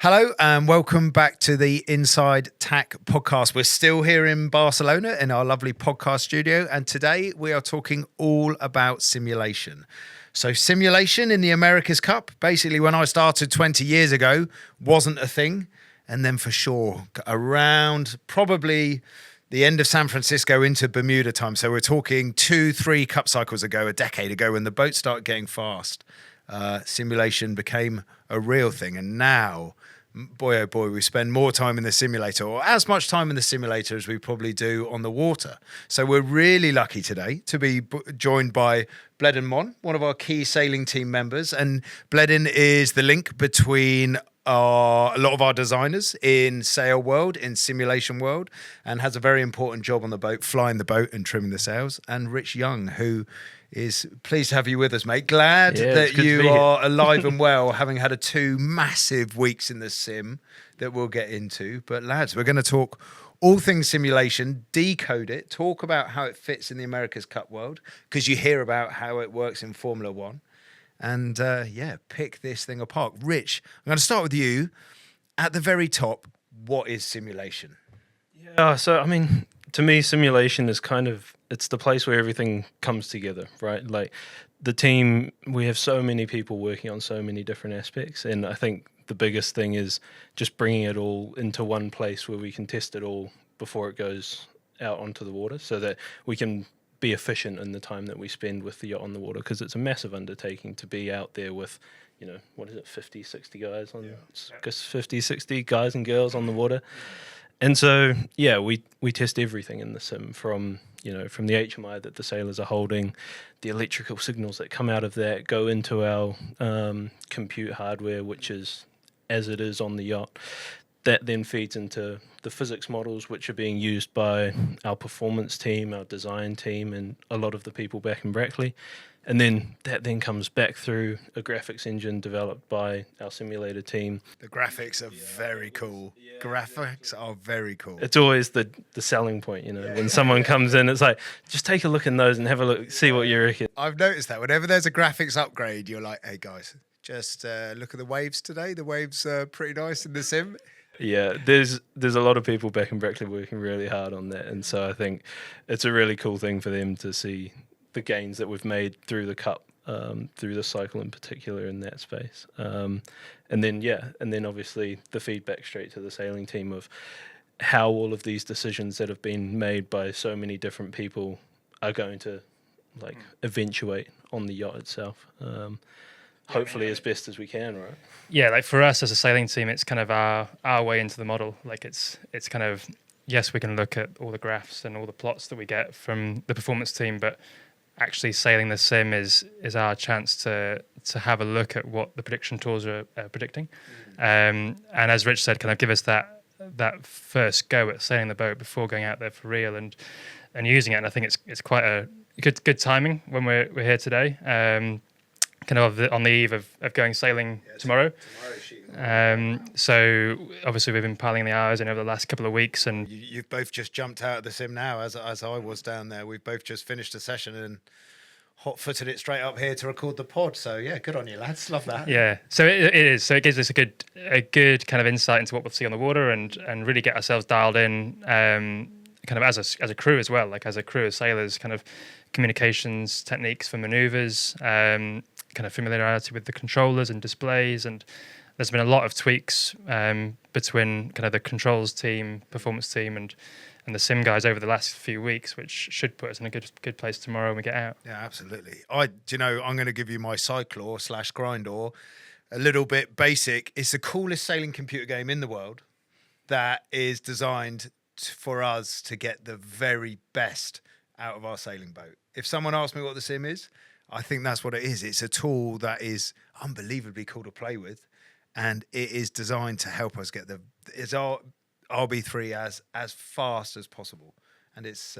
Hello and welcome back to the Inside Tack podcast. We're still here in Barcelona in our lovely podcast studio, and today we are talking all about simulation. So simulation in the America's Cup, basically when I started 20 years ago, wasn't a thing. And then for sure, around probably the end of San Francisco into Bermuda time. So we're talking 2-3 cup cycles ago, a decade ago, when the boats started getting fast. Simulation became a real thing. And now, boy, oh boy, we spend more time in the simulator, or as much time in the simulator as we probably do on the water. So we're really lucky today to be joined by Bledin Mon, one of our key sailing team members. And Bledin is the link between a lot of our designers in sail world, in simulation world, and has a very important job on the boat, flying the boat and trimming the sails. And Rich Young, who is pleased to have you with us, mate. Glad that you are alive and well, having had 2 massive weeks in the sim that we'll get into. But lads, we're going to talk all things simulation, decode it, talk about how it fits in the America's Cup world, because you hear about how it works in Formula One. And pick this thing apart. Rich, I'm going to start with you. At the very top, what is simulation? Yeah, so I mean, to me, simulation is it's the place where everything comes together, right? Like the team, we have so many people working on so many different aspects. And I think the biggest thing is just bringing it all into one place where we can test it all before it goes out onto the water, so that we can be efficient in the time that we spend with the yacht on the water, because it's a massive undertaking to be out there with, 50, 60 guys on, 50, 60 guys and girls on the water. And so, we test everything in the sim from the HMI that the sailors are holding, the electrical signals that come out of that go into our compute hardware, which is as it is on the yacht. That then feeds into the physics models, which are being used by our performance team, our design team, and a lot of the people back in Brackley. And then that then comes back through a graphics engine developed by our simulator team. The graphics are very cool. Graphics are very cool. It's always the selling point, when someone comes in, it's like, just take a look in those and have a look, see what you reckon. I've noticed that whenever there's a graphics upgrade, you're like, hey guys, just look at the waves today. The waves are pretty nice in the sim. Yeah, there's a lot of people back in Brackley working really hard on that, and so I think it's a really cool thing for them to see the gains that we've made through the cup, through the cycle in particular in that space, and then obviously the feedback straight to the sailing team of how all of these decisions that have been made by so many different people are going to eventuate on the yacht itself. Hopefully as best as we can, right? Yeah, like for us as a sailing team, it's kind of our way into the model. Like it's kind of, yes, we can look at all the graphs and all the plots that we get from the performance team, but actually sailing the sim is our chance to have a look at what the prediction tools are predicting. And as Rich said, kind of give us that first go at sailing the boat before going out there for real and using it. And I think it's quite a good timing when we're here today. Kind of on the eve of going sailing tomorrow. So obviously we've been piling the hours in over the last couple of weeks, and you've both just jumped out of the sim now, as I was down there. We've both just finished a session and hot-footed it straight up here to record the pod. So yeah, good on you, lads. Love that. Yeah. So it is. So it gives us a good kind of insight into what we'll see on the water, and really get ourselves dialed in. Kind of as a crew as well, like as a crew of sailors, kind of communications techniques for manoeuvres. Kind of familiarity with the controllers and displays, and there's been a lot of tweaks between kind of the controls team, performance team, and the sim guys over the last few weeks, which should put us in a good place tomorrow when we get out. Yeah, absolutely. I'm going to give you my Cyclor / Grindor, a little bit basic. It's the coolest sailing computer game in the world that is designed for us to get the very best out of our sailing boat. If someone asks me what the sim is, I think that's what it is. It's a tool that is unbelievably cool to play with, and it is designed to help us get it's our RB3 as fast as possible, and it's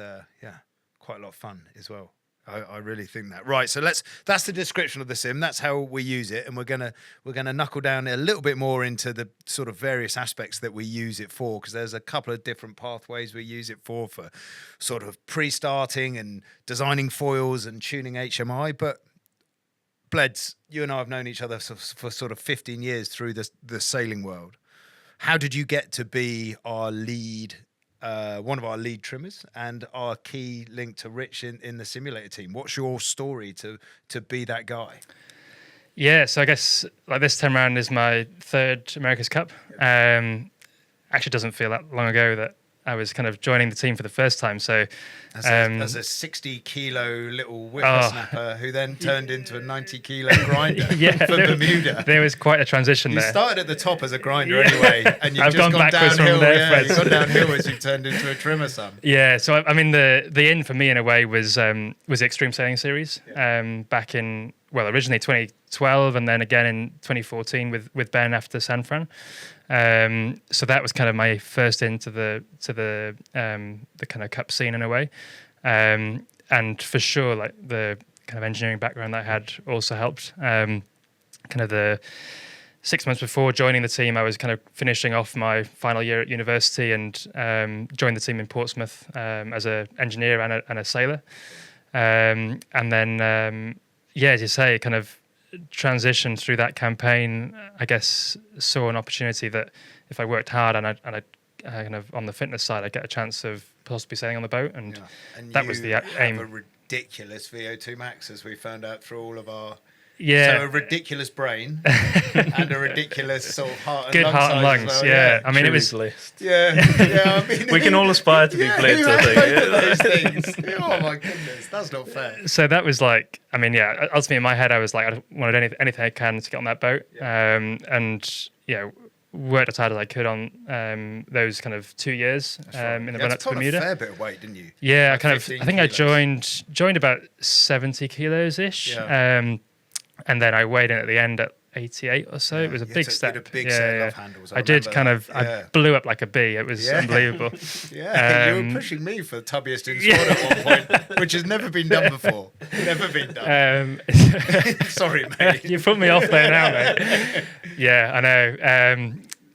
quite a lot of fun as well. I really think that. Right, so that's the description of the sim. That's how we use it, and we're gonna knuckle down a little bit more into the sort of various aspects that we use it for, because there's a couple of different pathways we use it for sort of pre-starting and designing foils and tuning HMI. But Bleds, you and I have known each other for sort of 15 years through the sailing world. how did you get to be our lead, one of our lead trimmers and our key link to Rich in the simulator team? What's your story to be that guy? Yeah, so I guess like this time around is my third America's Cup. Actually doesn't feel that long ago that I was kind of joining the team for the first time. So as a 60-kilo little whippersnapper who then turned into a 90-kilo grinder for Bermuda. There was quite a transition there. You started at the top as a grinder anyway, and you've I've just gone backwards downhill. from there. You've gone downhill as you've turned into a trimmer son. Yeah, so I mean the in for me in a way was the Extreme Sailing Series back in originally 2012 and then again in 2014 with Ben after San Fran. So that was kind of my first into the kind of cup scene in a way, and for sure like the kind of engineering background that I had also helped. Kind of the 6 months before joining the team, I was kind of finishing off my final year at university and joined the team in Portsmouth as an engineer and a sailor, and then as you say, kind of transition through that campaign. I guess saw an opportunity that if I worked hard and I kind of on the fitness side, I'd get a chance of possibly sailing on the boat, and that was the aim. Have a ridiculous VO2 max, as we found out through all of our. Yeah. So a ridiculous brain and a ridiculous sort of heart and good lung heart and size lungs. as well. Yeah. I mean, it was. List. Yeah. I mean, we can all aspire to be blitzed, I think. Those things. Oh my goodness, that's not fair. So that was like, I mean, ultimately in my head, I was like, I wanted anything I can to get on that boat, and worked as hard as I could on those kind of 2 years in the run up to Bermuda. A fair bit of weight, didn't you? Yeah, like I think I joined about 70 kilos ish. Yeah. And then I weighed in at the end at 88 or so. It was a big step. You had a big set of love handles. I did kind of, I blew up like a bee. It was unbelievable. Yeah, you were pushing me for the tubbiest in squad at one point, which has never been done before. Never been done. Sorry, mate. You put me off there now, mate. Yeah, I know.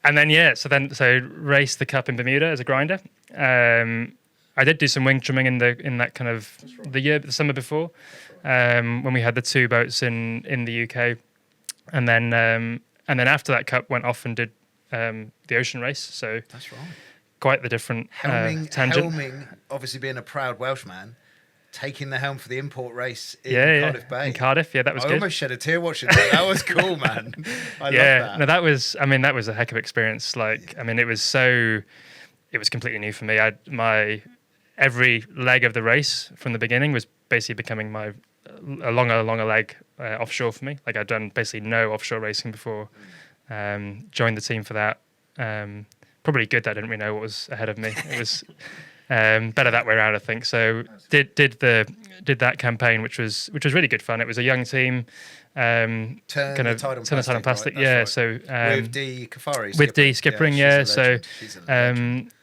And then, so raced the cup in Bermuda as a grinder. I did do some wing trimming in that kind of the summer before, when we had the two boats in the UK, and then after that cup went off and did the ocean race. So that's right. Quite the different tangent. Helming, obviously being a proud Welshman, taking the helm for the import race in Cardiff Bay. In Cardiff, that was good. I almost shed a tear watching that. That was cool, man. I love that. No, that was a heck of an experience. Like, I mean, it was completely new for me. Every leg of the race from the beginning was basically becoming a longer leg offshore for me. Like, I'd done basically no offshore racing before. Joined the team for that. Probably good that I didn't really know what was ahead of me. It was better that way around, I think. So did that campaign, which was really good fun. It was a young team. Turn the tide on plastic. Right? Yeah. Right. So with D Kafari. With D skippering. Yeah. So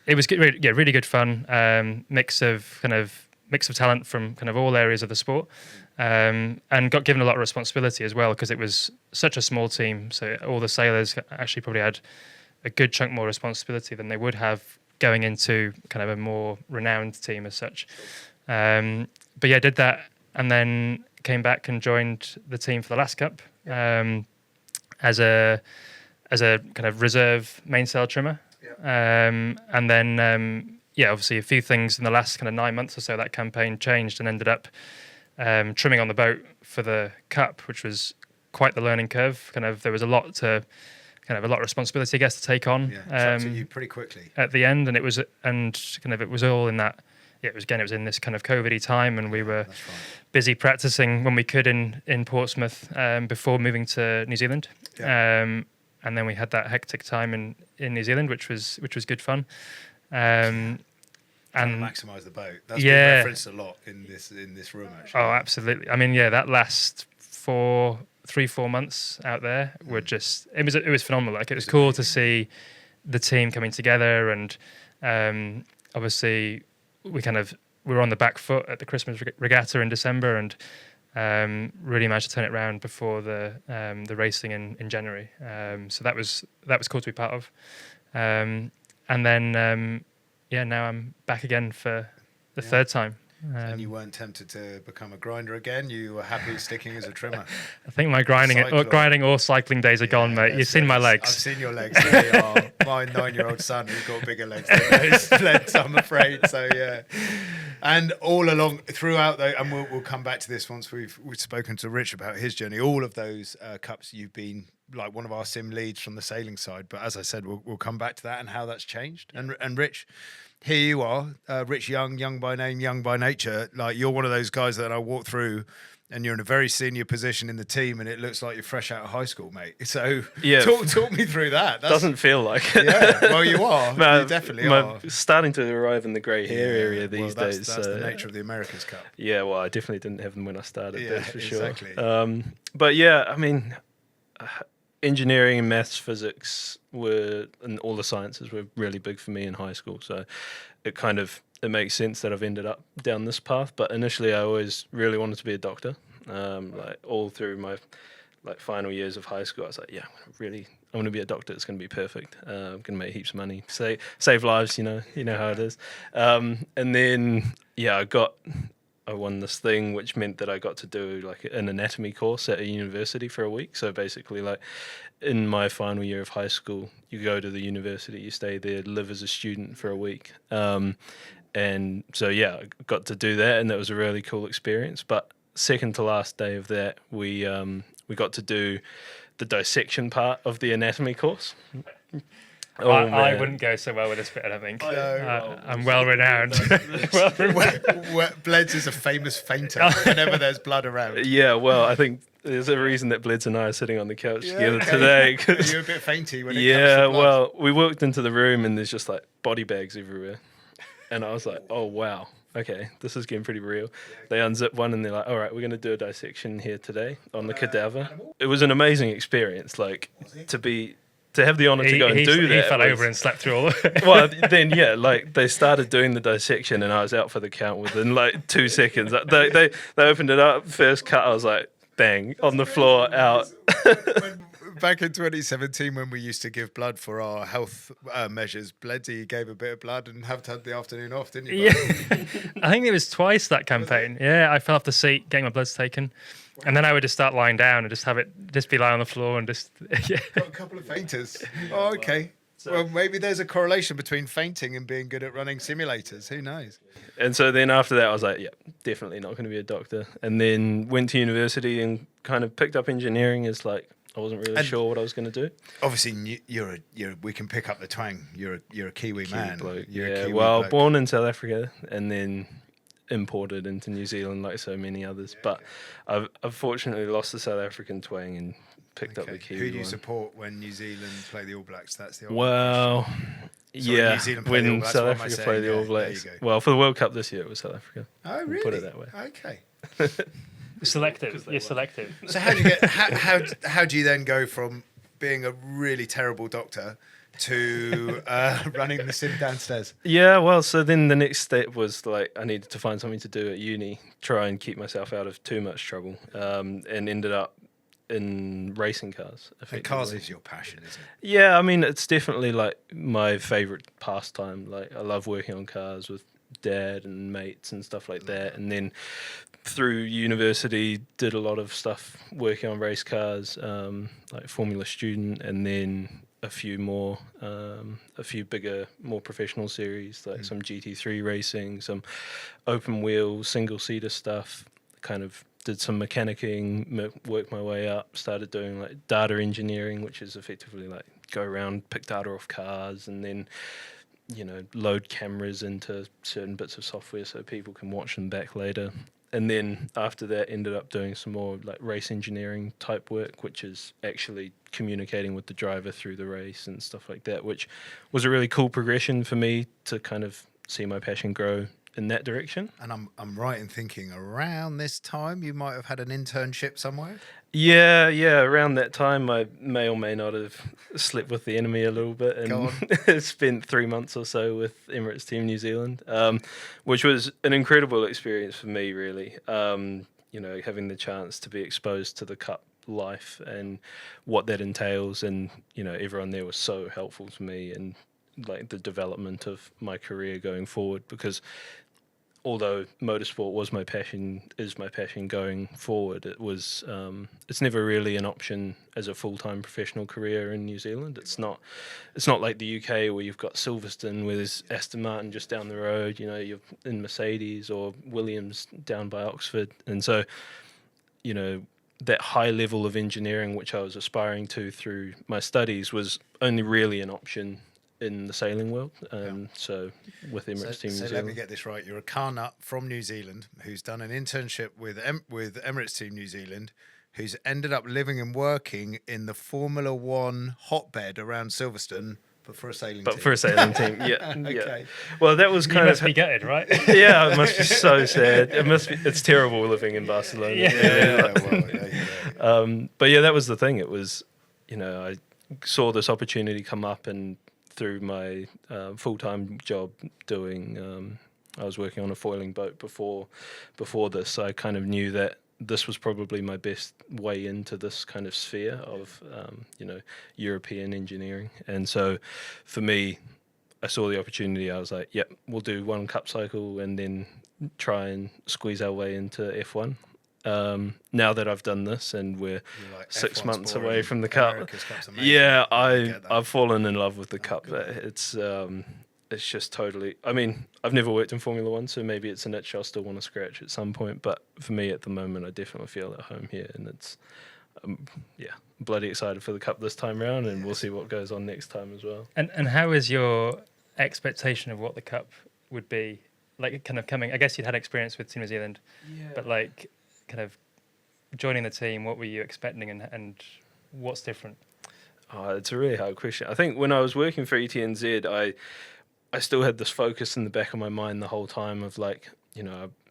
it was good. Really good fun. Mix of talent from kind of all areas of the sport, and got given a lot of responsibility as well because it was such a small team. So all the sailors actually probably had a good chunk more responsibility than they would have going into kind of a more renowned team as such. But yeah, did that and then came back and joined the team for the last cup as a kind of reserve mainsail trimmer. And then obviously a few things in the last kind of 9 months or so, that campaign changed and ended up trimming on the boat for the cup, which was quite the learning curve. There was a lot of responsibility, I guess, to take on. Yeah, to you pretty quickly at the end, and it was all in that. Yeah, it was in this kind of COVID-y time, and we were busy practicing when we could in Portsmouth before moving to New Zealand. Yeah. And then we had that hectic time in New Zealand, which was good fun. And maximise the boat. That's been referenced a lot in this room, actually. Oh, absolutely. I mean, that last 3-4 months out there were just it was phenomenal. Like, it was cool to see the team coming together, and obviously we were on the back foot at the Christmas regatta in December, and really managed to turn it around before the racing in January. So that was cool to be part of. And then now I'm back again for the third time. And you weren't tempted to become a grinder again? You were happy sticking as a trimmer? I think my grinding or cycling days are gone, mate. You've seen my legs. I've seen your legs. They are. My 9-year-old son, who's got bigger legs than those legs, I'm afraid. So, yeah. And all along, throughout, though, and we'll come back to this once we've spoken to Rich about his journey, all of those cups you've been like one of our sim leads from the sailing side. But as I said, we'll come back to that and how that's changed. And Rich, here you are, Rich young by name, young by nature. Like, you're one of those guys that I walk through and you're in a very senior position in the team and it looks like you're fresh out of high school, mate. So talk me through that. Doesn't feel like it. Yeah, well, you are. You definitely are. Starting to arrive in the grey hair area these days. That's the nature of the America's Cup. Yeah, well, I definitely didn't have them when I started, that's for exactly. sure. But yeah, I mean, engineering and maths, physics and all the sciences were really big for me in high school. So it makes sense that I've ended up down this path. But initially, I always really wanted to be a doctor. Like all through my final years of high school, I was like, yeah, I want to be a doctor. It's going to be perfect. I'm going to make heaps of money, save lives. You know how it is. And then I won this thing, which meant that I got to do like an anatomy course at a university for a week. So basically, like in my final year of high school, you go to the university, you stay there, live as a student for a week. And so, yeah, I got to do that, and that was a really cool experience. But second to last day of that, we got to do the dissection part of the anatomy course. I wouldn't go so well with this bit, I don't think. I'm well renowned. Bleds is a famous fainter whenever there's blood around. Yeah, well, I think there's a reason that Bleds and I are sitting on the couch together today. You're a bit fainty when it comes to blood. Well, we walked into the room and there's just like body bags everywhere. And I was like, oh, wow. Okay, this is getting pretty real. They unzip one and they're like, all right, we're going to do a dissection here today on the cadaver. It was an amazing experience, like to have the honour to go and do that. He fell over and slept through all of it. Well, then, yeah, like they started doing the dissection and I was out for the count within like 2 seconds. They opened it up, first cut, I was like, bang, on the floor, out. Back in 2017, when we used to give blood for our health measures, Bleddy gave a bit of blood and had the afternoon off, didn't you? Yeah, I think it was twice that campaign. Yeah, I fell off the seat, getting my bloods taken, and then I would just start lying down and just be lying on the floor and just. Yeah. Got a couple of fainters. Oh, okay. Well, maybe there's a correlation between fainting and being good at running simulators. Who knows? And so then after that, I was like, yeah, definitely not going to be a doctor. And then went to university and kind of picked up engineering as like. I wasn't really sure what I was going to do. Obviously, we can pick up the twang. You're a Kiwi man. Bloke. You're a Kiwi bloke. Born in South Africa and then imported into New Zealand like so many others. But I've fortunately lost the South African twang and picked up the Kiwi Who do you one. support when New Zealand play the All Blacks? That's the New Zealand play when South Africa play the All Blacks. Well, for the World Cup this year, it was South Africa. Oh, really? We'll put it that way. Okay. Selective. You're selective. So how do you then go from being a really terrible doctor to running the sim downstairs? Yeah, well, so then the next step was like I needed to find something to do at uni, try and keep myself out of too much trouble, and ended up in racing cars. And cars is your passion, isn't it? Yeah, I mean, it's definitely like my favourite pastime. Like I love working on cars with dad and mates and stuff like that, and then through university did a lot of stuff working on race cars, like Formula Student, and then a few bigger, more professional series, like some GT3 racing, some open wheel single seater stuff. Kind of did some mechanicking, worked my way up, started doing like data engineering, which is effectively like go around, pick data off cars, and then load cameras into certain bits of software so people can watch them back later. And then after that, ended up doing some more like race engineering type work, which is actually communicating with the driver through the race and stuff like that, which was a really cool progression for me to kind of see my passion grow in that direction. And I'm right in thinking around this time you might have had an internship somewhere? Yeah, around that time I may or may not have slept with the enemy a little bit and spent 3 months or so with Emirates Team New Zealand, which was an incredible experience for me, really. Having the chance to be exposed to the Cup life and what that entails, and everyone there was so helpful to me and like the development of my career going forward, because although motorsport was my passion, is my passion going forward, it's never really an option as a full-time professional career in New Zealand. It's not like the UK where you've got Silverstone, where there's Aston Martin just down the road, you're in Mercedes, or Williams down by Oxford. And so, that high level of engineering which I was aspiring to through my studies was only really an option in the sailing world. So with Emirates Team New Zealand. Let me get this right. You're a car nut from New Zealand who's done an internship with Emirates Team New Zealand, who's ended up living and working in the Formula One hotbed around Silverstone, but for a sailing team. Yeah. Okay. Yeah. Well, that was kind you of... must be gutted, right? Yeah, it must be so sad. It's terrible living in Barcelona. But yeah, that was the thing. It was, I saw this opportunity come up, and through my full-time job doing, I was working on a foiling boat before this. I kind of knew that this was probably my best way into this kind of sphere of, European engineering. And so for me, I saw the opportunity. I was like, yep, we'll do one cup cycle and then try and squeeze our way into F1. Now that I've done this and we're like 6 months away from the cup, yeah, I've fallen in love with the cup. It's just totally... I mean, I've never worked in Formula One, so maybe it's an itch I'll still want to scratch at some point. But for me at the moment, I definitely feel at home here, and it's bloody excited for the cup this time round, and we'll see what goes on next time as well. And how is your expectation of what the cup would be? Like, kind of coming... I guess you'd had experience with Team New Zealand, but like, kind of joining the team, what were you expecting, and what's different? It's a really hard question. I think when I was working for ETNZ, I still had this focus in the back of my mind the whole time of like,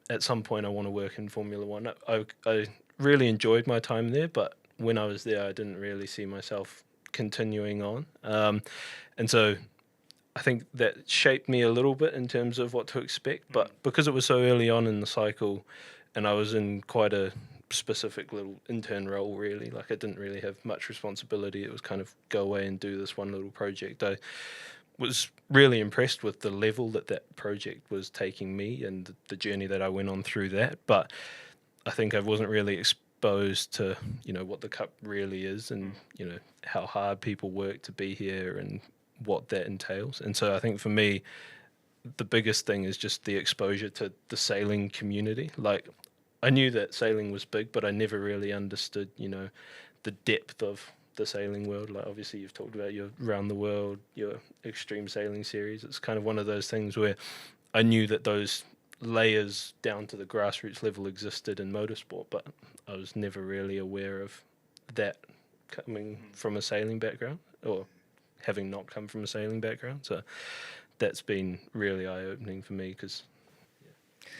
at some point I want to work in Formula One. I really enjoyed my time there, but when I was there, I didn't really see myself continuing on. And so I think that shaped me a little bit in terms of what to expect. But because it was so early on in the cycle and I was in quite a specific little intern role, really, like I didn't really have much responsibility. It was kind of go away and do this one little project. I was really impressed with the level that project was taking me and the journey that I went on through that. But I think I wasn't really exposed to, what the cup really is and, how hard people work to be here and what that entails. And so I think for me, the biggest thing is just the exposure to the sailing community. Like, I knew that sailing was big, but I never really understood, the depth of the sailing world. Like, obviously you've talked about your round the world, your extreme sailing series. It's kind of one of those things where I knew that those layers down to the grassroots level existed in motorsport, but I was never really aware of that coming from a sailing background or having not come from a sailing background. So that's been really eye-opening for me because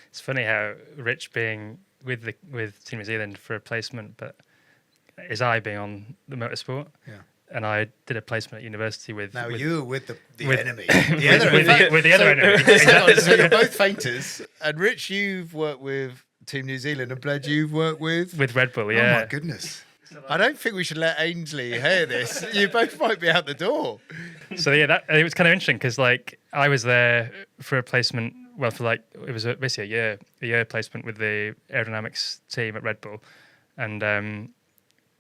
it's funny how Rich being with Team New Zealand for a placement, but his eye being on the motorsport. Yeah. And I did a placement at university with... Now, you were with the enemy. With the other enemy. So you're both fainters. And Rich, you've worked with Team New Zealand, and Bled, you've worked with... With Red Bull, yeah. Oh, my goodness. I don't think we should let Ainsley hear this. You both might be out the door. So, yeah, it was kind of interesting because, like, I was there for a placement, well, for, like, it was basically a year placement with the aerodynamics team at Red Bull. And...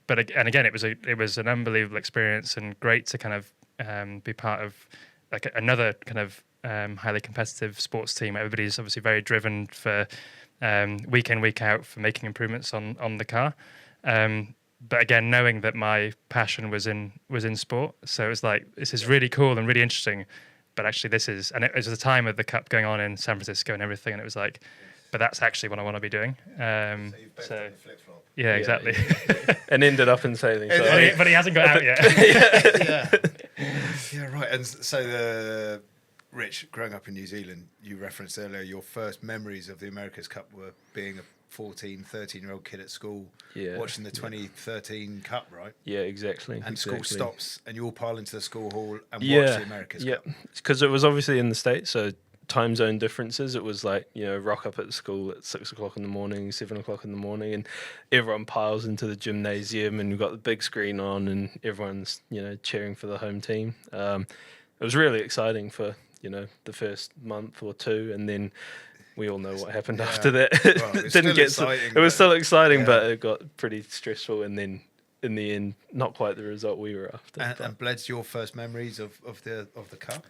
But again, it was an unbelievable experience and great to kind of be part of like another kind of highly competitive sports team. Everybody's obviously very driven for week in, week out for making improvements on the car. But again, knowing that my passion was in sport, so it was like, this is really cool and really interesting. But actually, and it was the time of the Cup going on in San Francisco and everything, and it was like, but that's actually what I want to be doing. So you've flip-flop. Yeah, exactly. And ended up in sailing. So but he hasn't got out yet. Yeah, right. And so Rich, growing up in New Zealand, you referenced earlier your first memories of the America's Cup were being a 14, 13-year-old kid at school watching the 2013 Cup, right? Yeah, exactly. And school stops and you all pile into the school hall and watch the America's Cup. Yeah, because it was obviously in the States, so time zone differences. It was like, rock up at the school at 6 o'clock in the morning, 7 o'clock in the morning, and everyone piles into the gymnasium and we've got the big screen on and everyone's, cheering for the home team. It was really exciting for, the first month or two, and then we all know what happened Yeah. after that. Well, it was still exciting, it was but- still exciting, yeah. but it got pretty stressful, and then in the end, not quite the result we were after. And Bled's your first memories of the cup?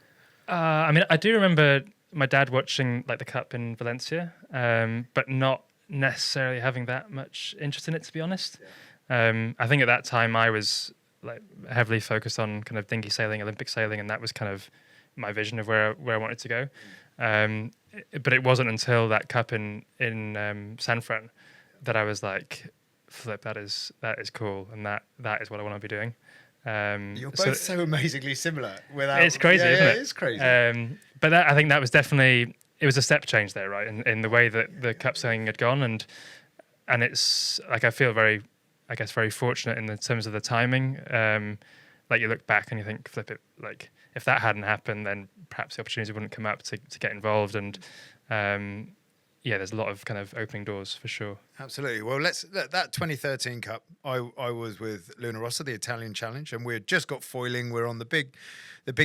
I mean, I do remember my dad watching like the cup in Valencia, but not necessarily having that much interest in it, to be honest. I think at that time I was like heavily focused on kind of dinghy sailing, Olympic sailing, and that was kind of my vision of where I wanted to go. But it wasn't until that cup in San Fran that I was like, flip, that is cool, and that is what I want to be doing. You're both so amazingly similar. It's crazy, isn't it? It is crazy. But I think that was definitely, it was a step change there, right? In the way that the cup sailing had gone, and it's like I feel very fortunate in the terms of the timing. Like you look back and you think, flip it, like if that hadn't happened, then perhaps the opportunity wouldn't come up to get involved. And there's a lot of kind of opening doors for sure. Absolutely. Well, that 2013 Cup. I was with Luna Rossa, the Italian Challenge, and we had just got foiling. We're on the big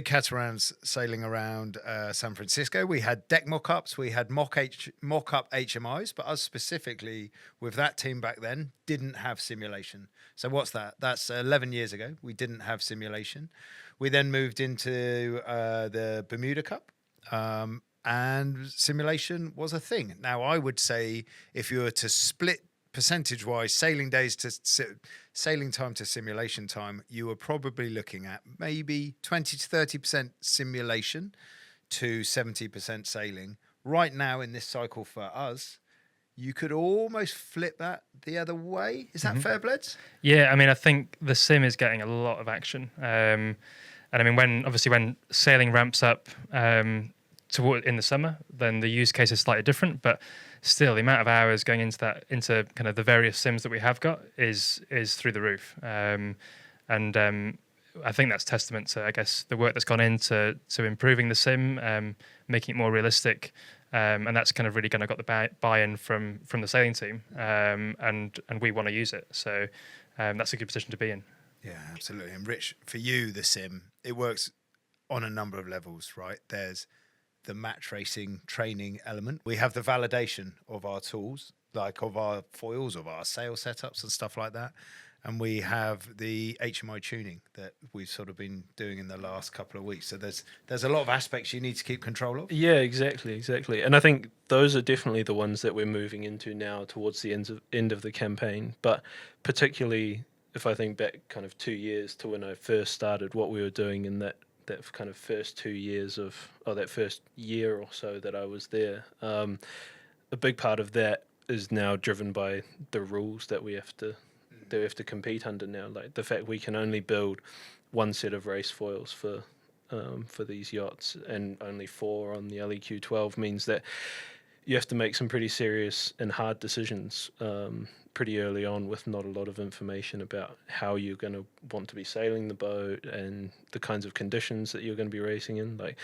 catamarans sailing around San Francisco. We had deck mock-ups, we had mock-up HMIs, but us specifically with that team back then didn't have simulation. So what's that? That's 11 years ago. We didn't have simulation. We then moved into the Bermuda Cup. And simulation was a thing. Now, I would say if you were to split percentage-wise sailing time to simulation time, you were probably looking at maybe 20 to 30% simulation to 70% sailing. Right now in this cycle for us, you could almost flip that the other way. Is that fair, Bleds? Yeah, I mean, I think the sim is getting a lot of action. And I mean, when sailing ramps up in the summer, then the use case is slightly different, but still the amount of hours going into kind of the various sims that we have got is through the roof. And I think that's testament to, I guess, the work that's gone into improving the sim, making it more realistic. And that's kind of really got the buy-in from the sailing team, and we want to use it. So that's a good position to be in. Yeah, absolutely. And Rich, for you, the sim, it works on a number of levels, right? There's the match racing training element. We have the validation of our tools, like of our foils, of our sail setups and stuff like that. And we have the HMI tuning that we've sort of been doing in the last couple of weeks. So there's a lot of aspects you need to keep control of. Yeah, exactly. And I think those are definitely the ones that we're moving into now towards the end of the campaign. But particularly if I think back kind of 2 years to when I first started, what we were doing in that kind of first 2 years that first year or so that I was there, a big part of that is now driven by the rules that we have to compete under now. Like the fact we can only build one set of race foils for these yachts, and only 4 on the LEQ 12 means that you have to make some pretty serious and hard decisions pretty early on with not a lot of information about how you're going to want to be sailing the boat and the kinds of conditions that you're going to be racing in. Like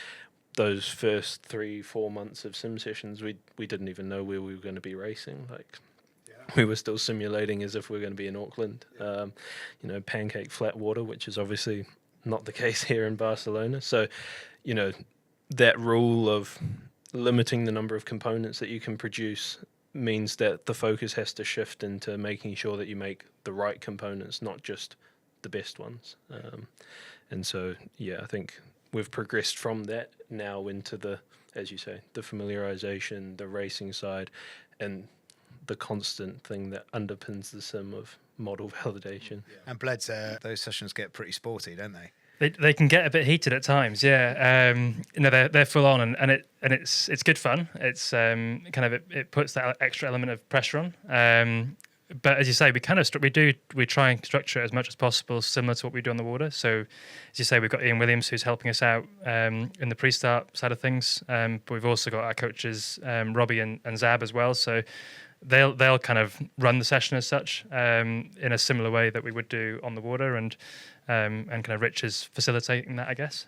those first 3-4 months of sim sessions, we didn't even know where we were going to be racing. Like we were still simulating as if we were going to be in Auckland, pancake flat water, which is obviously not the case here in Barcelona. So, that rule of limiting the number of components that you can produce means that the focus has to shift into making sure that you make the right components, not just the best ones. And so, I think we've progressed from that now into the, as you say, the familiarization, the racing side, and the constant thing that underpins the sim of model validation. Yeah. And Bled's, those sessions get pretty sporty, don't they? They can get a bit heated at times, yeah. They're full on, and it's good fun. It's it puts that extra element of pressure on. But as you say, we try and structure it as much as possible, similar to what we do on the water. So, as you say, we've got Ian Williams who's helping us out in the pre-start side of things. But we've also got our coaches Robbie and Zab as well. So they'll kind of run the session as such in a similar way that we would do on the water, and kind of Rich is facilitating that, I guess.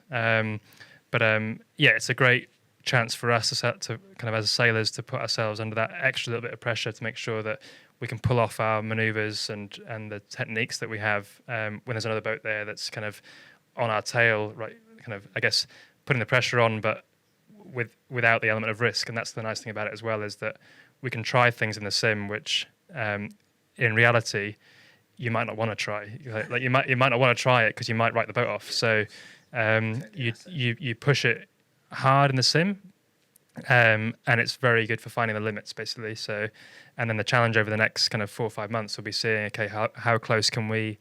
It's a great chance for us to kind of as sailors to put ourselves under that extra little bit of pressure to make sure that we can pull off our manoeuvres and the techniques that we have when there's another boat there that's kind of on our tail, right? Kind of, I guess, putting the pressure on, but without the element of risk. And that's the nice thing about it as well, is that we can try things in the sim which in reality you might not want to try. Like you might not want to try it because you might write the boat off. So you push it hard in the sim, and it's very good for finding the limits, basically. So, and then the challenge over the next kind of 4 or 5 months will be seeing, okay, how close can we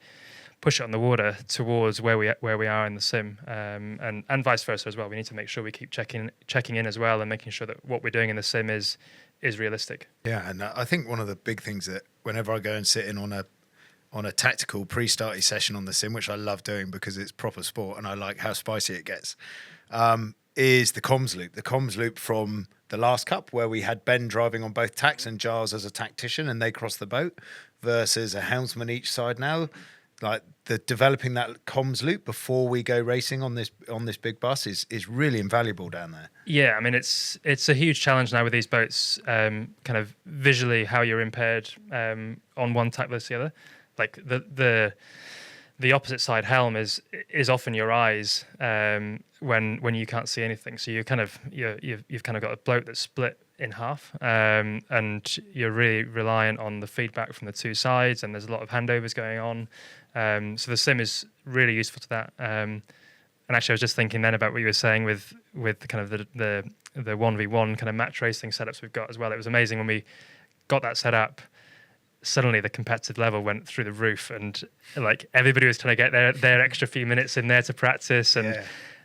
push it on the water towards where we are in the sim, and vice versa as well. We need to make sure we keep checking in as well, and making sure that what we're doing in the sim is realistic. Yeah, and I think one of the big things that whenever I go and sit in on a tactical pre-starty session on the sim, which I love doing because it's proper sport and I like how spicy it gets, is the comms loop. The comms loop from the last cup, where we had Ben driving on both tacks and Giles as a tactician, and they crossed the boat, versus a helmsman each side now. Like developing that comms loop before we go racing on this big bus is really invaluable down there. Yeah, I mean it's a huge challenge now with these boats. Kind of visually, how you're impaired on one tack versus the other. Like the opposite side helm is often your eyes when you can't see anything. So you've kind of got a boat that's split in half, and you're really reliant on the feedback from the two sides, and there's a lot of handovers going on. So the sim is really useful to that. And actually, I was just thinking then about what you were saying with kind of the 1v1 kind of match racing setups we've got as well. It was amazing when we got that set up. Suddenly the competitive level went through the roof, and like everybody was trying to get their extra few minutes in there to practice, and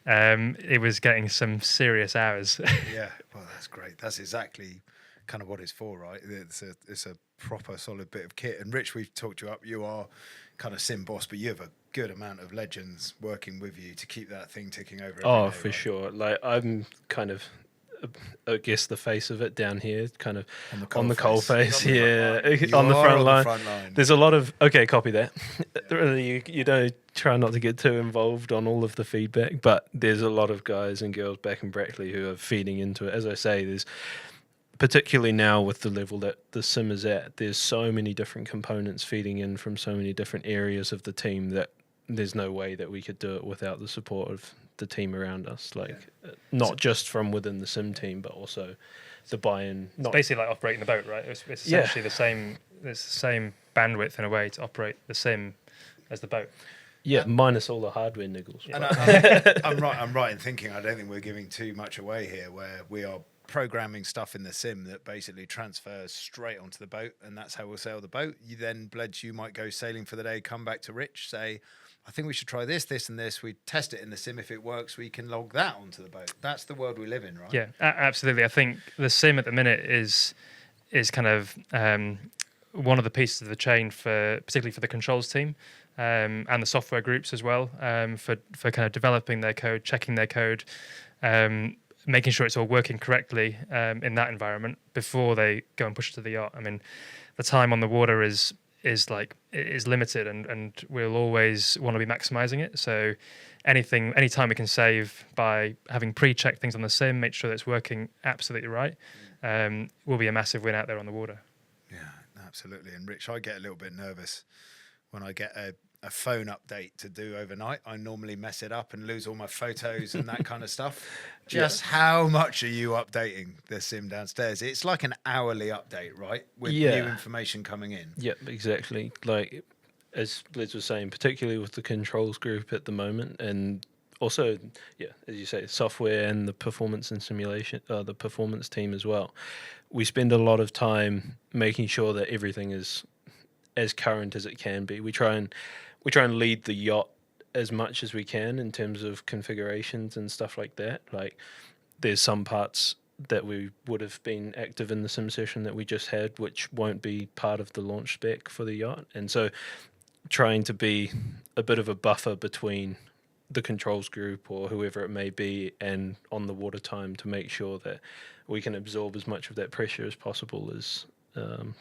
it was getting some serious hours. Yeah, well, that's great. That's exactly kind of what it's for, right? It's a proper solid bit of kit. And Rich, we've talked you up. You are kind of sim boss, but you have a good amount of legends working with you to keep that thing ticking over. Oh, for sure. Like I'm kind of, I guess, the face of it down here, kind of on the coal face. Yeah, on the front line. There's a lot of copy that. Really, you don't try not to get too involved on all of the feedback, but there's a lot of guys and girls back in Brackley who are feeding into it. As I say, there's particularly now with the level that the sim is at, there's so many different components feeding in from so many different areas of the team that there's no way that we could do it without the support of the team around us, not just from within the sim team, but also the buy-in. It's basically like operating the boat, right? It's essentially the same. It's the same bandwidth in a way to operate the sim as the boat. Yeah, minus all the hardware niggles. And I'm right in thinking I don't think we're giving too much away here, where we are programming stuff in the sim that basically transfers straight onto the boat, and that's how we'll sail the boat. You then, Bledge, you might go sailing for the day, come back to Rich, say, I think we should try this, this, and this. We test it in the sim. If it works, we can log that onto the boat. That's the world we live in, right? Yeah, absolutely. I think the sim at the minute is kind of one of the pieces of the chain particularly for the controls team and the software groups as well, for kind of developing their code, checking their code, making sure it's all working correctly in that environment before they go and push it to the yacht. I mean, the time on the water is limited, and we'll always want to be maximizing it. So any time we can save by having pre-checked things on the sim, make sure that it's working absolutely right, will be a massive win out there on the water. Yeah, absolutely. And Rich, I get a little bit nervous when I get a phone update to do overnight. I normally mess it up and lose all my photos and that kind of stuff. Just how much are you updating the sim downstairs? It's like an hourly update, right? With new information coming in. Yeah, exactly. Like, as Liz was saying, particularly with the controls group at the moment, and also, as you say, software and the performance and simulation, the performance team as well. We spend a lot of time making sure that everything is as current as it can be. We try and lead the yacht as much as we can in terms of configurations and stuff like that. Like, there's some parts that we would have been active in the sim session that we just had, which won't be part of the launch spec for the yacht. And so trying to be a bit of a buffer between the controls group or whoever it may be and on the water time to make sure that we can absorb as much of that pressure as possible is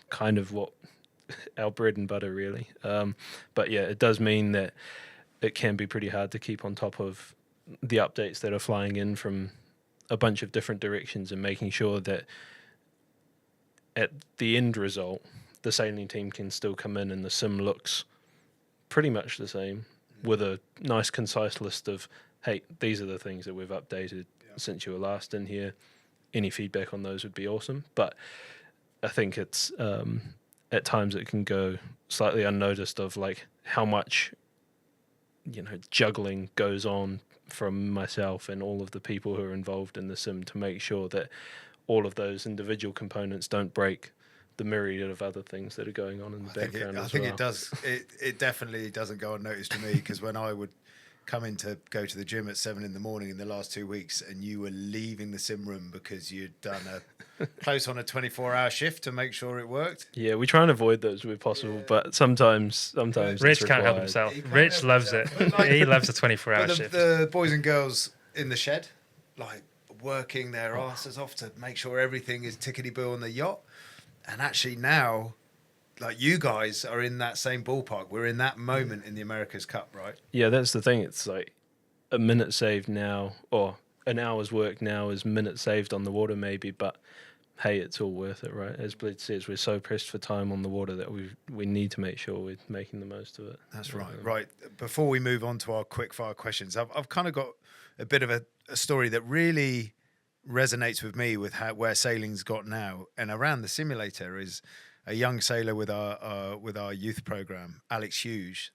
kind of what our bread and butter, really. But yeah, it does mean that it can be pretty hard to keep on top of the updates that are flying in from a bunch of different directions and making sure that at the end result, the sailing team can still come in and the sim looks pretty much the same with a nice concise list of, hey, these are the things that we've updated since you were last in here. Any feedback on those would be awesome. But I think it's at times it can go slightly unnoticed of like how much, juggling goes on from myself and all of the people who are involved in the sim to make sure that all of those individual components don't break the myriad of other things that are going on in the background. I think it does. It definitely doesn't go unnoticed to me, because when I would come in to go to the gym at 7 a.m. in the last 2 weeks, and you were leaving the sim room because you'd done a close on a 24-hour shift to make sure it worked. Yeah, we try and avoid those where possible, but sometimes Rich can't help himself. Rich loves it. He loves a 24-hour shift. The boys and girls in the shed, like working their asses off to make sure everything is tickety-boo on the yacht. And actually now, like, you guys are in that same ballpark. We're in that moment in the America's Cup, right? Yeah, that's the thing. It's like a minute saved now, or an hour's work now is minutes saved on the water maybe, but hey, it's all worth it, right? As Blitz says, we're so pressed for time on the water that we need to make sure we're making the most of it. That's right. Right. Before we move on to our quick fire questions, I've kind of got a bit of a story that really resonates with me with where sailing's got now, and around the simulator is a young sailor with our youth program, Alex Hughes.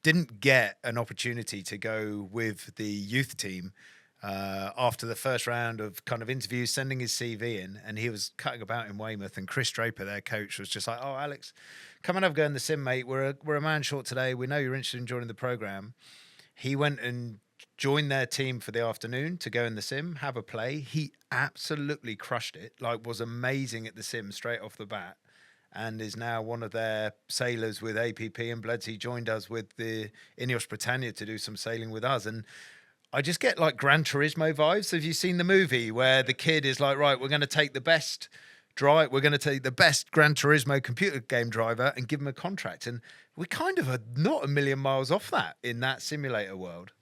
Didn't get an opportunity to go with the youth team after the first round of kind of interviews, sending his CV in, and he was cutting about in Weymouth, and Chris Draper, their coach, was just like, "Oh, Alex, come and have a go in the sim, mate. We're a man short today. We know you're interested in joining the program." He went and joined their team for the afternoon to go in the sim, have a play. He absolutely crushed it, like was amazing at the sim straight off the bat, and is now one of their sailors with APP and Bleds. He joined us with the INEOS Britannia to do some sailing with us. And I just get like Gran Turismo vibes. Have you seen the movie where the kid is like, right, we're going to take the best we're going to take the best Gran Turismo computer game driver and give him a contract? And we kind of are not a million miles off that in that simulator world.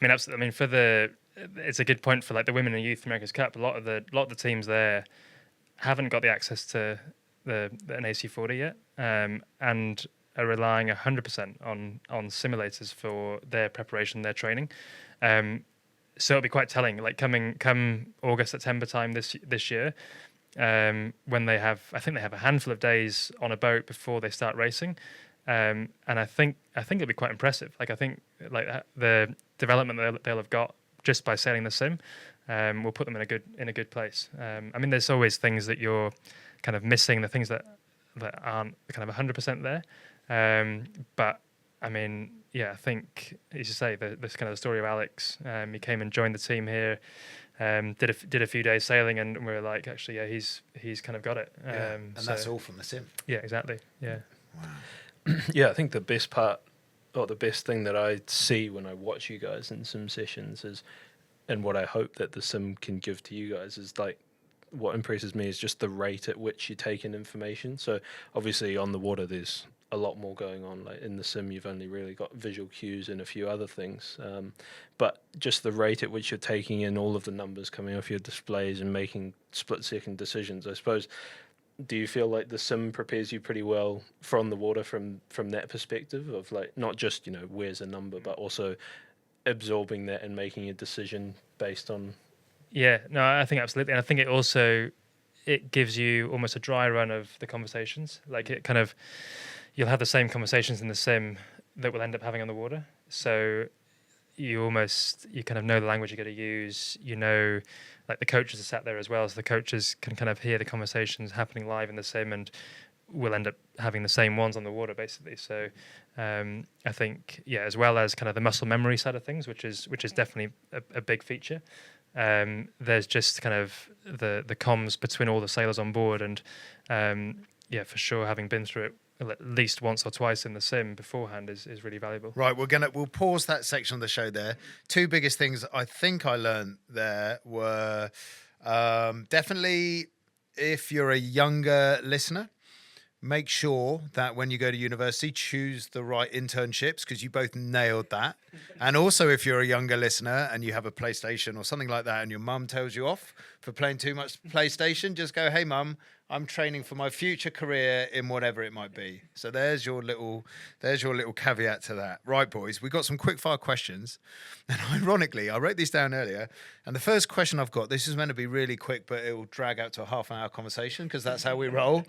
I mean, absolutely. I mean, it's a good point for like the Women and Youth America's Cup. A lot of the teams there haven't got the access to an AC40 yet, and are relying 100% on simulators for their preparation, their training. So it'll be quite telling. Like come August, September time this year, when I think they have a handful of days on a boat before they start racing. And I think it'll be quite impressive. Like I think like the development they'll have got just by sailing the sim will put them in a good place. I mean, there's always things that you're kind of missing, the things that aren't kind of 100% there. But I mean, yeah, I think as you say, this kind of the story of Alex. He came and joined the team here. Did a few days sailing, and we were like, actually, yeah, he's kind of got it. And that's all from the sim. Yeah, exactly. Yeah. Wow. Yeah, I think the best part, or the best thing that I see when I watch you guys in sim sessions is, and what I hope that the sim can give to you guys is like, what impresses me is just the rate at which you take in information. So obviously on the water, there's a lot more going on. Like in the sim, you've only really got visual cues and a few other things. But just the rate at which you're taking in all of the numbers coming off your displays and making split-second decisions, I suppose. Do you feel like the sim prepares you pretty well from the water from that perspective of like not just, where's a number, but also absorbing that and making a decision based on? Yeah, no, I think absolutely. And I think it gives you almost a dry run of the conversations. Like it kind of, you'll have the same conversations in the sim that we'll end up having on the water. So you kind of know the language you're going to use, like the coaches are sat there as well, so the coaches can kind of hear the conversations happening live in the sim, and we'll end up having the same ones on the water basically. So I think, yeah, as well as kind of the muscle memory side of things, which is definitely a big feature. There's just kind of the comms between all the sailors on board, and yeah, for sure, having been through it at least once or twice in the sim beforehand is really valuable. Right, we'll pause that section of the show there. Two biggest things I think I learned there were definitely, if you're a younger listener, make sure that when you go to university, choose the right internships, because you both nailed that. And also, if you're a younger listener and you have a PlayStation or something like that, and your mum tells you off for playing too much PlayStation, just go, "Hey, mum, I'm training for my future career in whatever it might be. So there's your little caveat to that. Right, boys, we got some quick fire questions. And ironically, I wrote these down earlier. And the first question I've got, this is meant to be really quick, but it will drag out to a half an hour conversation because that's how we roll,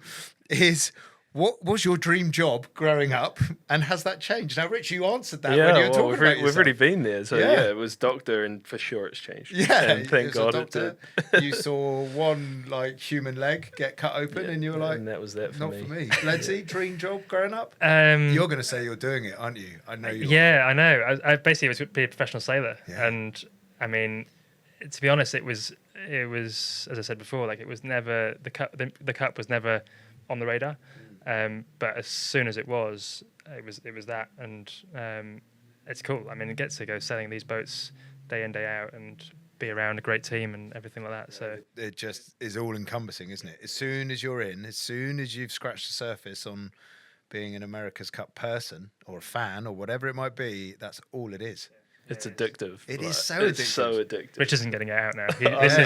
is what was your dream job growing up, and has that changed? Now, Rich, you answered that when you were talking about yourself. We've already been there. So yeah, it was doctor, and for sure it's changed. Yeah, and thank God it did. You saw one like human leg get cut open, and you were like, and that was that for not me. for me. Bledsie, dream job growing up? Um, You're going to say you're doing it, aren't you? I know you. Yeah, I know. I basically was to be a professional sailor, Yeah. and I mean, to be honest, it was as I said before, like it was never the cup. The cup was never on the radar. But as soon as it was that, and it's cool. I mean, it gets to go sailing these boats day in, day out, and be around a great team and everything like that. So It just is all encompassing, isn't it? As soon as you're in, as soon as you've scratched the surface on being an America's Cup person or a fan or whatever it might be, that's all it is. It's addictive. It is so It's addictive. so addictive. Rich isn't getting it out now.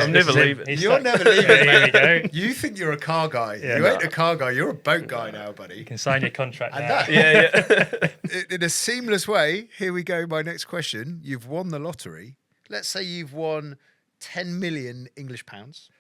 I'm never leaving. You're never leaving, There mate. you go. You think you're a car guy. Yeah. You ain't a car guy. You're a boat guy now, buddy. You can sign your contract And now. that- Yeah. In a seamless way, here we go. My next question. You've won the lottery. Let's say you've won 10 million English pounds.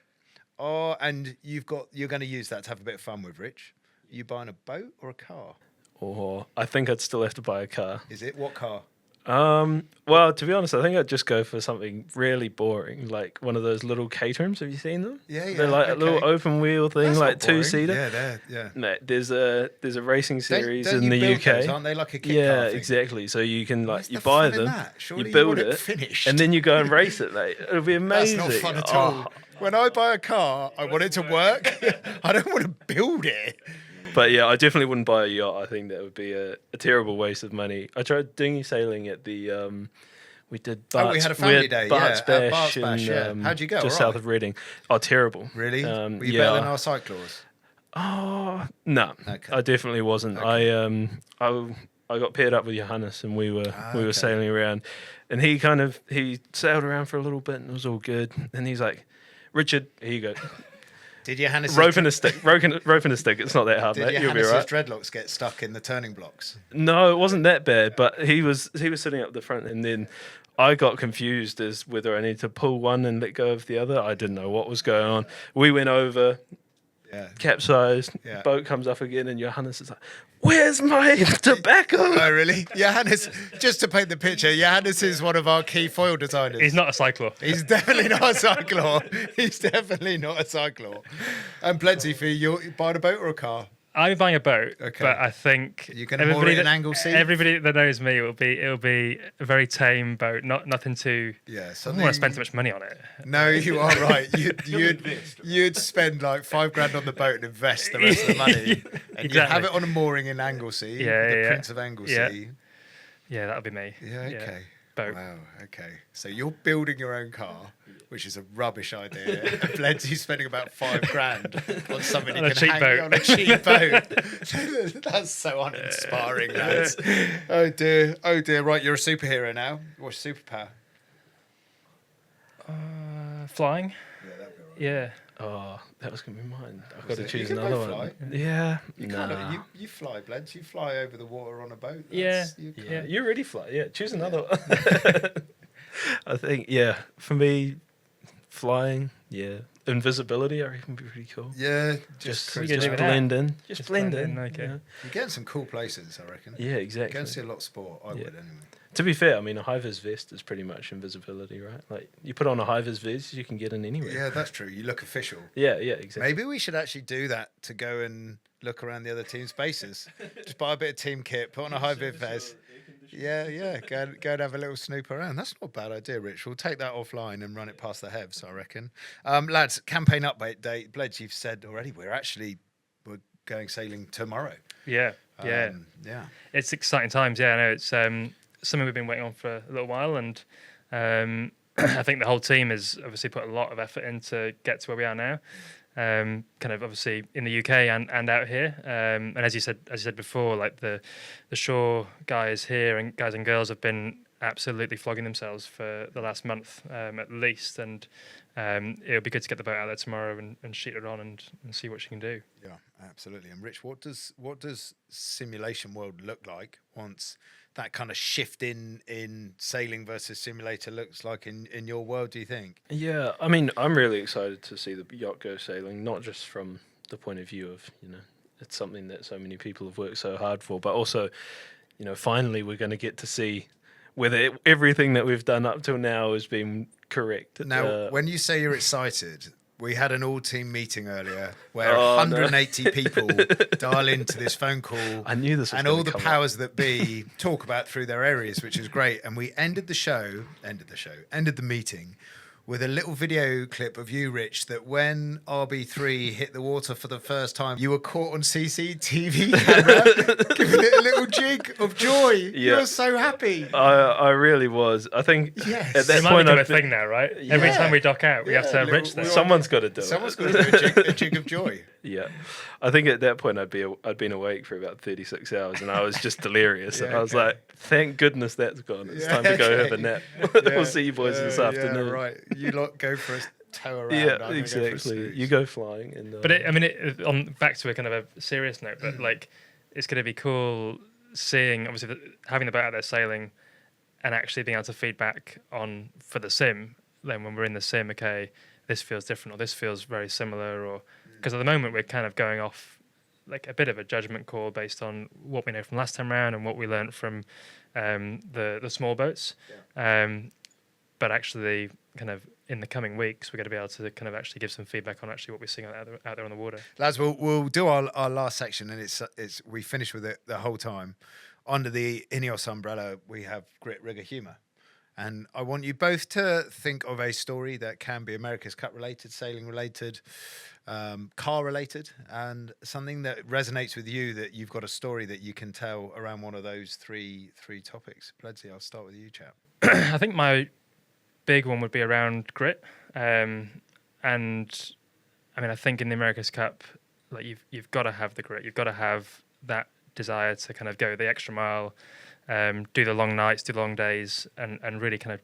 And you're going to use that to have a bit of fun with, Rich. You buying a boat or a car? Or I think I'd still have to buy a car. Is it? What car? Well, to be honest, I think I'd just go for something really boring, like one of those little caterhams. Have you seen them? Yeah, yeah. They're like a little okay. open wheel thing, That's like not boring. two-seater. Yeah. No, there's a racing series Don't in you the build UK. those, aren't they like a kit Yeah, car thing? exactly. So you can Where's you the buy fun in them, that? Surely you build want it, finished. and then you go and race it. Like it'll be That's amazing. not fun at Oh, all. When I buy a car, I want it to work. I don't want to build it. But yeah, I definitely wouldn't buy a yacht. I think that would be a terrible waste of money. I tried dinghy sailing at the. We did Bart's, we had a family day, Bart's yeah, at Bash, Bart's Bash, yeah. in, How'd you go? Just All south right? of Reading. Oh, terrible. Really? Yeah. Were you better than our cyclors? Oh no, Okay. I definitely wasn't. Okay. I got paired up with Johannes, and we were okay. sailing around, and he sailed around for a little bit, and it was all good. And he's like, Richard, here you go. Did Johannes' Rope and a stick. Rope and a stick. It's not that hard, Did mate. You'll be Johannes' all right. dreadlocks get stuck in the turning blocks? No, it wasn't that bad, but he was sitting up the front, and then I got confused as whether I need to pull one and let go of the other. I didn't know what was going on. We went over, Yeah. capsized, Yeah. boat comes up again, and Johannes is like, "Where's my tobacco?" Oh, really? Johannes, just to paint the picture, Johannes is one of our key foil designers. He's not a cycler. He's definitely not a cyclor. He's definitely not a cyclor. And plenty for you. You buying a boat or a car? I'm buying a boat, Okay. but I think You're gonna moor it in Anglesey? Everybody that knows me, it'll be a very tame boat, nothing too. Yeah. I don't Something. want to spend too much money on it. No, you are right. You'd spend like $5,000 on the boat and invest the rest of the money, and you'd have Exactly. it on a mooring in Anglesey, Yeah, the yeah, Prince of Anglesey. Yeah. Yeah, that'll be me. Yeah, okay. Boat. Wow, okay. So you're building your own car, which is a rubbish idea. And Bledsy's spending about $5,000 on something On he a can cheap hang boat. on a cheap boat. That's so uninspiring, lads. Oh dear, oh dear. Right, you're a superhero now. What's your superpower? Flying. Yeah, that'd be all right. Yeah. Oh, that was gonna be mine. I've Was got to it? choose You can another both one. fly. Yeah. You Nah. can't. You fly, Bleds. You fly over the water on a boat. Yeah, You can't- Yeah, you already fly. Yeah, choose another one. I think, yeah, for me, flying, yeah. Invisibility, I reckon, would be pretty cool. Yeah, Just, We can just do that. blend in. Just Just blend blend in. in, okay. Yeah, you're getting some cool places, I reckon. Yeah, exactly. Go and see a lot of sport. I Yeah. would anyway. To be fair, I mean, a high-vis vest is pretty much invisibility, right? Like, you put on a high-vis vest, you can get in anywhere. Yeah, that's true. You look official. Yeah, exactly. Maybe we should actually do that to go and look around the other team's bases. Just buy a bit of team kit, put on a high vis vest. Yeah. Go and have a little snoop around. That's not a bad idea, Rich. We'll take that offline and run it past the Hevs, I reckon. Lads, campaign update date. Bled, you've said already we're going sailing tomorrow. Yeah. Yeah. Yeah. It's exciting times. Yeah, I know it's something we've been waiting on for a little while, and I think the whole team has obviously put a lot of effort in to get to where we are now. Kind of obviously in the UK and out here, and as you said before, like the shore guys here and guys and girls have been absolutely flogging themselves for the last month at least, and it'll be good to get the boat out there tomorrow and shoot it on and see what she can do. Yeah, absolutely. And Rich, what does simulation world look like once that kind of shift in sailing versus simulator looks like in your world, do you think? Yeah, I mean, I'm really excited to see the yacht go sailing, not just from the point of view of, it's something that so many people have worked so hard for, but also, finally we're going to get to see whether everything that we've done up till now has been correct. Now, when you say you're excited, we had an all-team meeting earlier where 180 people dial into this phone call. I knew this was and all the powers that be talk about through their areas, which is great. And we ended the meeting with a little video clip of you, Rich, that when RB3 hit the water for the first time, you were caught on CCTV camera, giving it a little jig of joy. Yeah. You were so happy. I really was. I think yes. At that it point, might be a thing now, right? Yeah. Every time we dock out, we have to have Rich there. Someone's got to do it. Someone's got to do a jig of joy. Yeah, I think at that point I'd been awake for about 36 hours and I was just really I was like, thank goodness that's gone. It's time to go have a nap. We'll see you boys this afternoon. Yeah, right. You lot go for a tow around. Yeah, exactly. You go flying. And, but on back to a kind of a serious note, but like it's going to be cool seeing obviously having the boat out there sailing and actually being able to feedback on for the sim. Then when we're in the sim, okay, this feels different or this feels very similar, or because at the moment we're kind of going off like a bit of a judgment call based on what we know from last time around and what we learned from the small boats. Yeah. But actually, kind of in the coming weeks, we're going to be able to kind of actually give some feedback on actually what we're seeing out there on the water. Lads, we'll do our last section, and it's we finish with it the whole time. Under the INEOS umbrella, we have grit, rigor, humour. And I want you both to think of a story that can be America's Cup related, sailing related, car related, and something that resonates with you, that you've got a story that you can tell around one of those three topics. Bledsley, I'll start with you, chap. I think my big one would be around grit. And I mean, I think in the America's Cup, like you've got to have the grit. You've got to have that desire to kind of go the extra mile, do the long nights, do long days, and really kind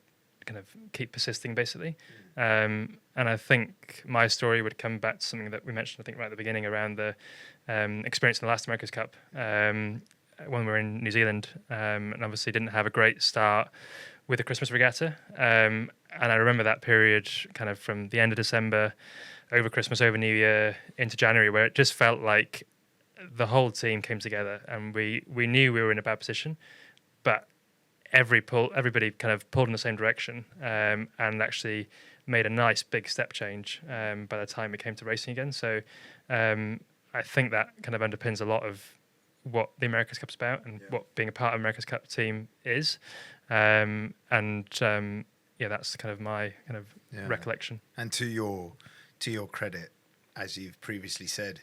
of keep persisting, basically. And I think my story would come back to something that we mentioned, I think, right at the beginning around the experience in the last America's Cup when we were in New Zealand, and obviously didn't have a great start with the Christmas regatta. And I remember that period kind of from the end of December, over Christmas, over New Year, into January, where it just felt like the whole team came together and we knew we were in a bad position, but everybody kind of pulled in the same direction, and actually made a nice big step change by the time it came to racing again. So I think that kind of underpins a lot of what the America's Cup's about and what being a part of America's Cup team is. That's kind of my kind of recollection. And to your credit, as you've previously said,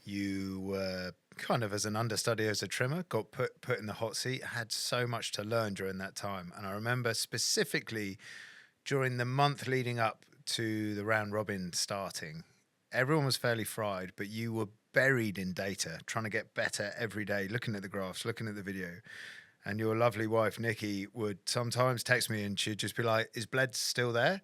you were kind of as an understudy, as a trimmer, got put in the hot seat, had so much to learn during that time. And I remember specifically during the month leading up to the round robin starting, everyone was fairly fried, but you were buried in data, trying to get better every day, looking at the graphs, looking at the video. And your lovely wife, Nikki, would sometimes text me and she'd just be like, is Bled still there?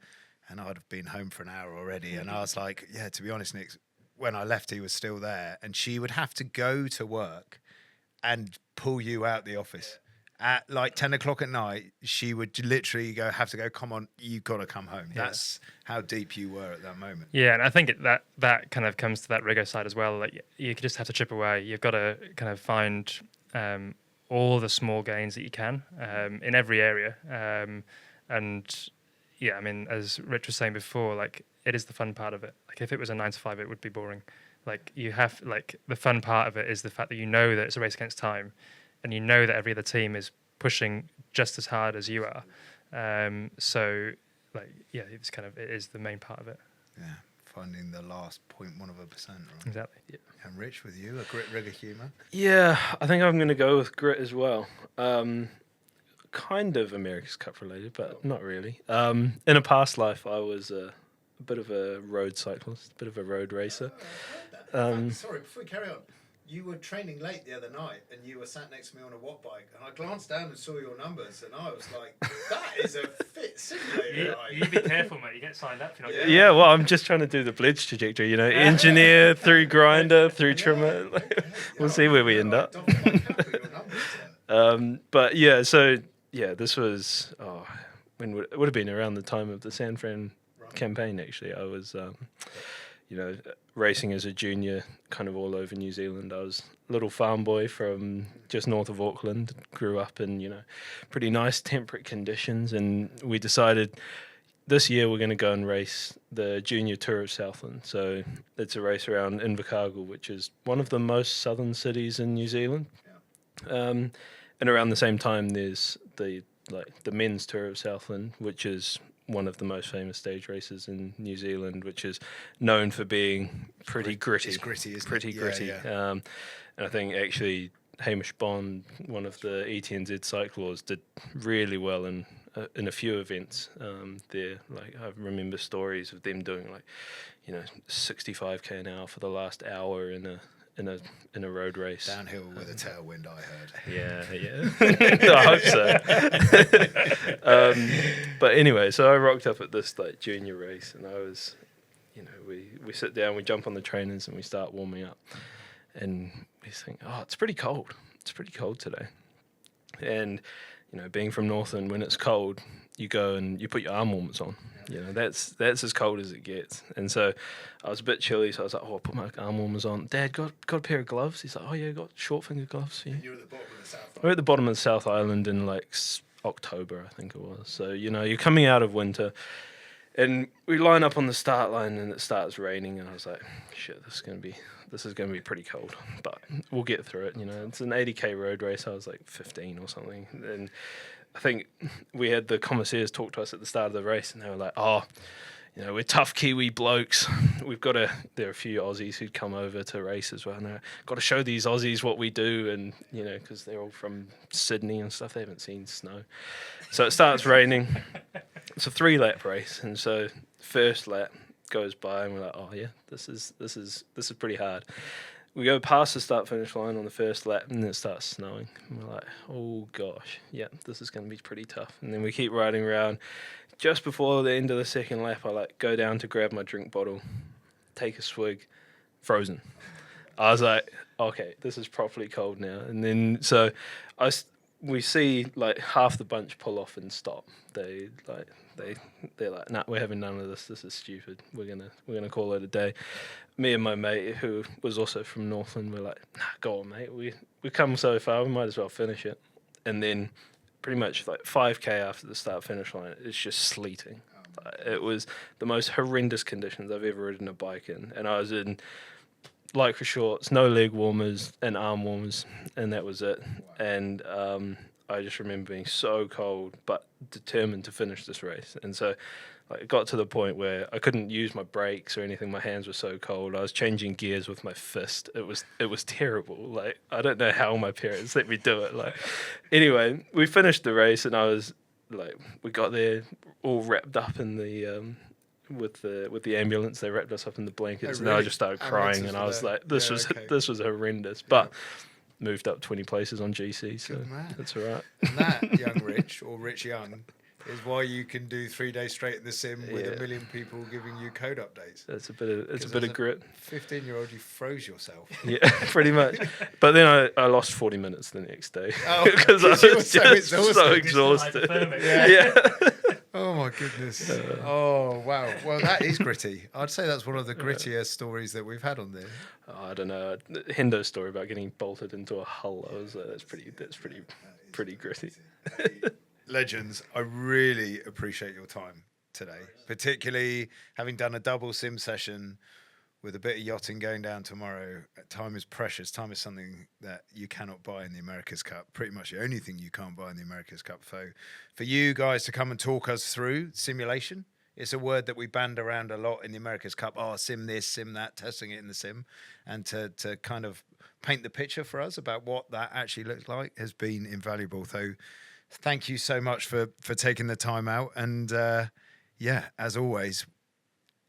And I'd have been home for an hour already. And I was like, yeah, to be honest, Nick, when I left, he was still there. And she would have to go to work and pull you out the office. At like 10 o'clock at night, she would literally have to go, come on, you've got to come home. Yeah. That's how deep you were at that moment. Yeah, and I think that kind of comes to that rigor side as well. Like you just have to chip away. You've got to kind of find all the small gains that you can in every area. And yeah, I mean, as Rich was saying before, like it is the fun part of it. Like if it was a 9 to 5, it would be boring. Like you have, like the fun part of it is the fact that you know that it's a race against time, and you know that every other team is pushing just as hard as you are. So, like, yeah, it is the main part of it. Yeah, finding the last 0.1%, right? Exactly. Yeah. And Rich, with you, a grit, rigor, humour? Yeah, I think I'm going to go with grit as well. Kind of America's Cup related, but not really. In a past life, I was a bit of a road cyclist, a bit of a road racer. Sorry, before we carry on, you were training late the other night, and you were sat next to me on a watt bike, and I glanced down and saw your numbers, and I was like, "That is a fit simulator." You be careful, mate. You get signed up. If you're not Yeah, well, I'm just trying to do the blitz trajectory, you know, engineer through grinder, through trimmer. We'll see where we end up. But yeah, so yeah, this was when it would have been around the time of the San Fran campaign. Actually, I was, you know, racing as a junior, kind of all over New Zealand. I was a little farm boy from just north of Auckland. Grew up in, you know, pretty nice temperate conditions, and we decided this year we're going to go and race the Junior Tour of Southland. So it's a race around Invercargill, which is one of the most southern cities in New Zealand. And around the same time, there's the men's Tour of Southland, which is one of the most famous stage races in New Zealand, which is known for being pretty gritty. It's gritty, isn't pretty it? gritty. Yeah. And I think actually Hamish Bond, one of the ETNZ cyclors, did really well in a few events there. Like I remember stories of them doing 65k an hour for the last hour in a road race. Downhill with a tailwind, I heard. Yeah. I hope so. But anyway, so I rocked up at this junior race, and I was, we sit down, we jump on the trainers, and we start warming up, and we think, it's pretty cold. It's pretty cold today, and being from Northland, when it's cold, you go and you put your arm warmers on. That's as cold as it gets. And so I was a bit chilly, so I was like, I'll put my arm warmers on. Dad, got a pair of gloves? He's like, yeah, got short finger gloves for you. And you're at the bottom of the South Island. We're at the bottom of the South Island in October, I think it was. So, you're coming out of winter. And we line up on the start line, and it starts raining, and I was like, shit, this is going to be pretty cold, but we'll get through it. It's an 80k road race. I was like 15 or something, and I think we had the commissaires talk to us at the start of the race, and they were like, we're tough Kiwi blokes. There are a few Aussies who'd come over to race as well, and they're got to show these Aussies what we do, and because they're all from Sydney and stuff, they haven't seen snow. So it starts raining. It's a 3-lap race, and so first lap goes by, and we're like, this is pretty hard. We go past the start finish line on the first lap, and it starts snowing. And we're like, oh gosh, this is going to be pretty tough. And then we keep riding around. Just before the end of the second lap, I go down to grab my drink bottle, take a swig, frozen. I was like, okay, this is properly cold now. And then so we see half the bunch pull off and stop. They're like, nah, we're having none of this. This is stupid. We're gonna call it a day. Me and my mate, who was also from Northland, were like, nah, go on, mate. We come so far, we might as well finish it. And then pretty much 5k after the start finish line, it's just sleeting. It was the most horrendous conditions I've ever ridden a bike in, and I was in lycra shorts, no leg warmers and arm warmers, and that was it. And I just remember being so cold, but determined to finish this race. And so it got to the point where I couldn't use my brakes or anything. My hands were so cold. I was changing gears with my fist. It was terrible. I don't know how my parents let me do it. Anyway, we finished the race, and I was we got there all wrapped up in the with the ambulance. They wrapped us up in the blankets, and I just started crying, and I was like, this was horrendous. But moved up 20 places on GC, so that's all right. And that, young Rich, or Rich Young, is why you can do 3 days straight in the sim with 1 million people giving you code updates. It's a bit of grit. 15-year-old, you froze yourself. Yeah, pretty much. But then I lost 40 minutes the next day because I was just so exhausted. Yeah. Oh my goodness. Oh wow. Well, that is gritty. I'd say that's one of the grittier stories that we've had on there. I don't know. Hendo's story about getting bolted into a hull. I was like, that's pretty gritty. Legends, I really appreciate your time today, particularly having done a double sim session with a bit of yachting going down tomorrow. Time is precious. Time is something that you cannot buy in the America's Cup. Pretty much the only thing you can't buy in the America's Cup. So for you guys to come and talk us through simulation, it's a word that we band around a lot in the America's Cup. Sim this, sim that, testing it in the sim. And to kind of paint the picture for us about what that actually looks like has been invaluable. So thank you so much for taking the time out. And as always,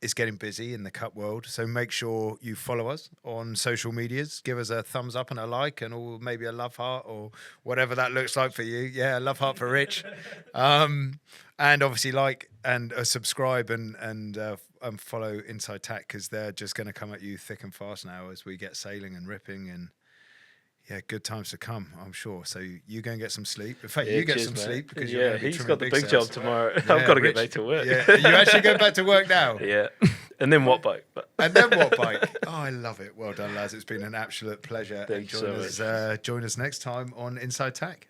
it's getting busy in the cup world, so make sure you follow us on social medias. Give us a thumbs up and a like, and or maybe a love heart or whatever that looks like for you. Yeah, a love heart for Rich, and obviously like and subscribe and follow Inside Tack, because they're just going to come at you thick and fast now as we get sailing and ripping, and yeah, good times to come, I'm sure. So you go and get some sleep. In fact, you get some sleep, because you're going to be he's got the big sales. job tomorrow. Yeah, I've got to Rich, get back to work. Yeah, you actually go back to work now. Yeah, and then what bike? But And then what bike? Oh, I love it. Well done, lads. It's been an absolute pleasure. Thanks And join us next time on Inside Tack.